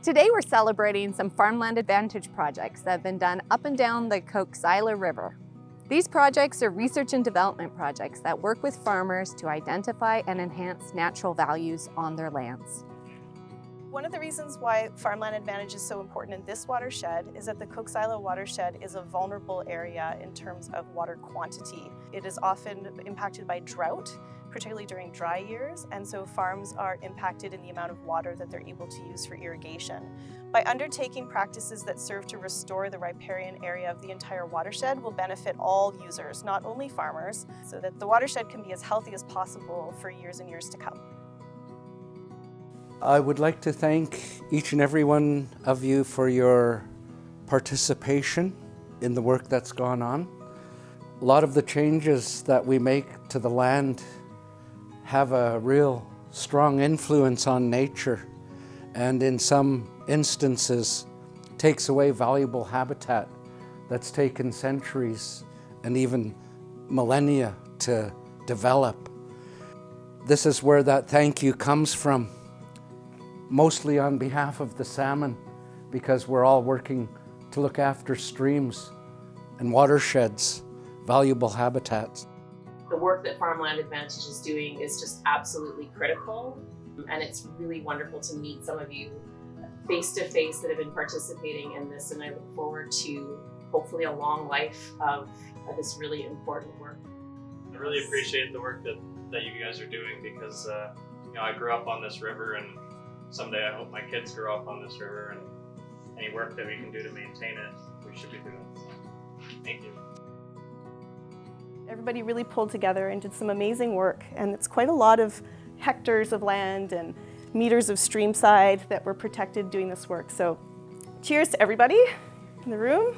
Today we're celebrating some Farmland Advantage projects that have been done up and down the Koksilah River. These projects are research and development projects that work with farmers to identify and enhance natural values on their lands. One of the reasons why Farmland Advantage is so important in this watershed is that the Koksilah watershed is a vulnerable area in terms of water quantity. It is often impacted by drought, particularly during dry years, and so farms are impacted in the amount of water that they're able to use for irrigation. By undertaking practices that serve to restore the riparian area of the entire watershed will benefit all users, not only farmers, so that the watershed can be as healthy as possible for years and years to come. I would like to thank each and every one of you for your participation in the work that's gone on. A lot of the changes that we make to the land have a real strong influence on nature, and in some instances takes away valuable habitat that's taken centuries and even millennia to develop. This is where that thank you comes from, mostly on behalf of the salmon, because we're all working to look after streams and watersheds, valuable habitats. The work that Farmland Advantage is doing is just absolutely critical, and it's really wonderful to meet some of you face to face that have been participating in this, and I look forward to hopefully a long life of this really important work. I really appreciate the work that you guys are doing, because I grew up on this river, and someday I hope my kids grow up on this river, and any work that we can do to maintain it, we should be doing. Thank you. Everybody really pulled together and did some amazing work, and it's quite a lot of hectares of land and meters of streamside that were protected doing this work. So cheers to everybody in the room.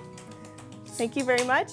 Thank you very much.